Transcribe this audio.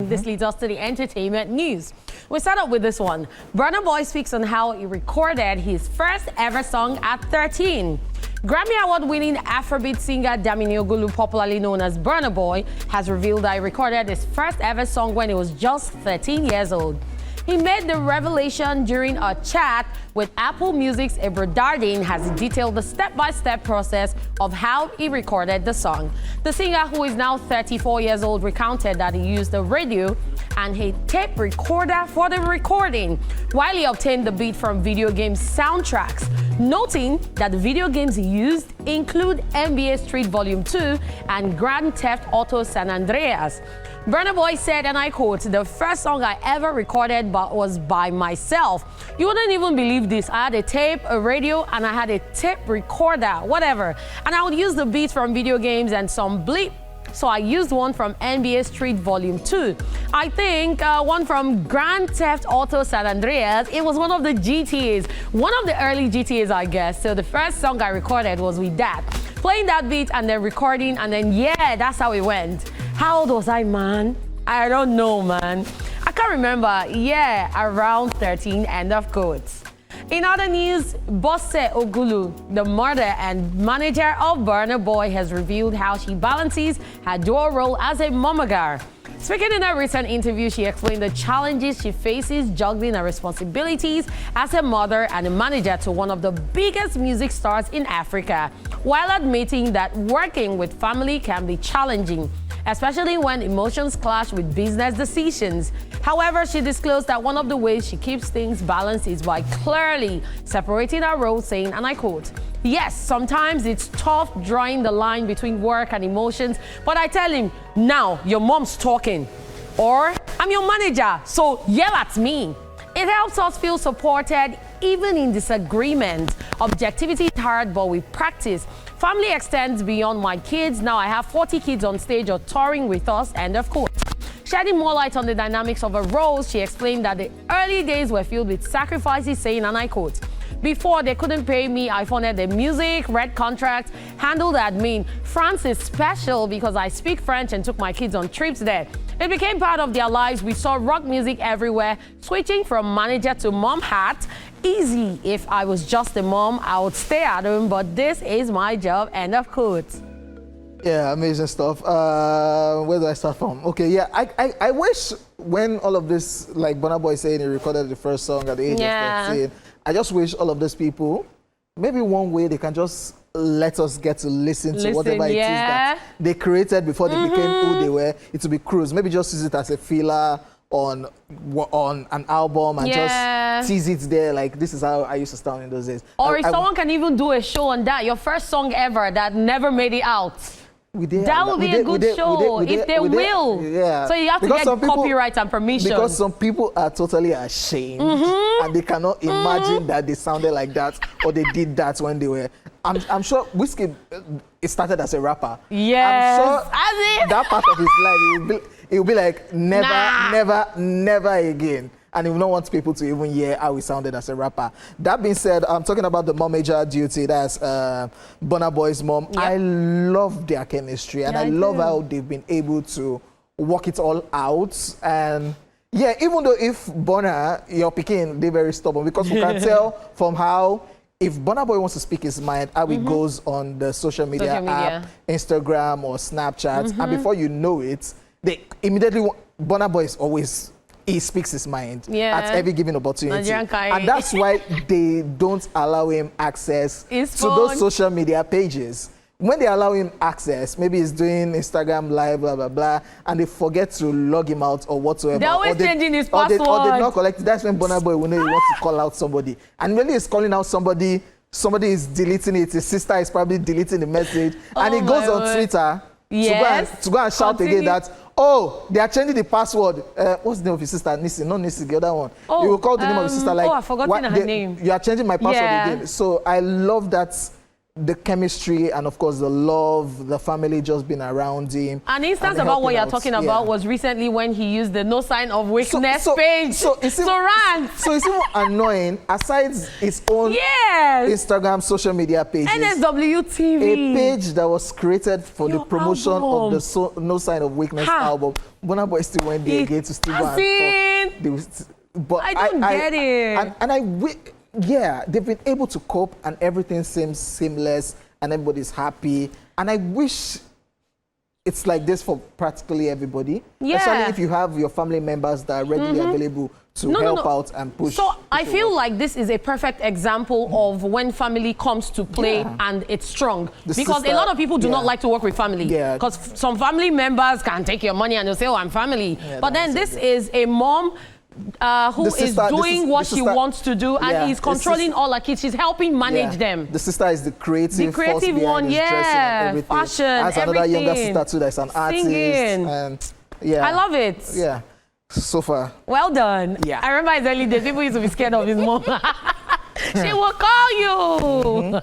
this leads us to the entertainment news. We start up with this one. Burna Boy speaks on how he recorded his first ever song at 13. Grammy Award-winning Afrobeat singer Damini Ogulu, popularly known as Burna Boy, has revealed that he recorded his first ever song when he was just 13 years old. He made the revelation during a chat with Apple Music's Ebro Darden has detailed the step-by-step process of how he recorded the song. The singer, who is now 34 years old, recounted that he used a radio and a tape recorder for the recording, while he obtained the beat from video game soundtracks, noting that the video games he used include NBA Street Volume 2 and Grand Theft Auto San Andreas. Burna Boy said, and I quote, "The first song I ever recorded was by myself. You wouldn't even believe this. I had a tape, a radio, and I had a tape recorder, whatever. And I would use the beats from video games and some bleep. So I used one from NBA Street Volume 2. I think one from Grand Theft Auto San Andreas. It was one of the GTAs, one of the early GTAs, I guess. So the first song I recorded was with that. Playing that beat and then recording, and then, yeah, that's how it went." How old was I, man? I don't know, man. I can't remember. Yeah, around 13, end of quotes. In other news, Burna Ogulu, the mother and manager of Burna Boy, has revealed how she balances her dual role as a momagar. Speaking in a recent interview, she explained the challenges she faces juggling her responsibilities as a mother and a manager to one of the biggest music stars in Africa, while admitting that working with family can be challenging, especially when emotions clash with business decisions. However, she disclosed that one of the ways she keeps things balanced is by clearly separating her roles, saying, and I quote, "Yes, sometimes it's tough drawing the line between work and emotions, but I tell him, now your mom's talking, or I'm your manager, so yell at me." It helps us feel supported even in disagreement. Objectivity is hard, but with practice. Family extends beyond my kids. Now I have 40 kids on stage or touring with us, end of quote. Shedding more light on the dynamics of her roles, she explained that the early days were filled with sacrifices, saying, and I quote, "Before they couldn't pay me, I funded the music, read contracts, handled the admin. France is special because I speak French and took my kids on trips there. It became part of their lives. We saw rock music everywhere. Switching from manager to mom hat, easy. If I was just a mom, I would stay at home, but this is my job," end of quote. Yeah, amazing stuff. Where do I start from? Okay, yeah, I wish when all of this, like Burna Boy saying he recorded the first song at the age of 13, I just wish all of those people, maybe one way they can just let us get to listen to whatever it is that they created before they became who they were. It will be cruise. Maybe just use it as a filler on an album and just tease it there, like this is how I used to start in those days. Or if someone can even do a show on that, your first song ever that never made it out. That would be a good show if they will. Yeah. So you have to get copyright and permission. Because some people are totally ashamed and they cannot imagine that they sounded like that or they did that when they were. I'm sure Whiskey, it started as a rapper. Yes. I'm sure that part of his life, it will be like never again. And he will not want people to even hear how he sounded as a rapper. That being said, I'm talking about the momager duty. That's Burna Boy's mom. Yep. I love their chemistry, and I love how they've been able to work it all out. And yeah, even though if Burna, your Pekin, they're very stubborn, because we can tell from how, if Burna Boy wants to speak his mind, how it goes on the social media app, Instagram or Snapchat, and before you know it, they immediately, Burna Boy is always, he speaks his mind at every given opportunity. And that's why they don't allow him access to those social media pages. When they allow him access, maybe he's doing Instagram live, blah, blah, blah, and they forget to log him out or whatsoever. They're always changing his password. Or they not collect it. That's when Burna Boy will know he wants to call out somebody. And when he's calling out somebody, somebody is deleting it. His sister is probably deleting the message. And he goes on Twitter to go and shout again that, oh, they are changing the password. What's the name of his sister? Nisi, not Nisi, the other one. You will call the name of his sister like, I've forgotten her name. You are changing my password again. So I love that the chemistry and of course the love, the family just being around him. An instance about what you're talking about was recently when he used the no sign of weakness page. So it's even annoying. Aside his own Instagram social media pages, NSW TV, a page that was created for the promotion of the No Sign of Weakness album. Burna Boy still went there again to still go and talk. But I don't get it. And they've been able to cope and everything seems seamless and everybody's happy. And I wish it's like this for practically everybody. Especially if you have your family members that are readily available to help out and push. So I feel like this is a perfect example of when family comes to play and it's strong. Because a lot of people do not like to work with family. Because some family members can take your money and they'll say, oh, I'm family. But then this is a mom who is doing what she wants to do and is controlling all her kids. She's helping manage them. The sister is the creative one, fashion, has another younger sister too that's an artist. And I love it. Yeah, so far. Well done. Yeah. I remember his early days, people used to be scared of his mom. She will call you.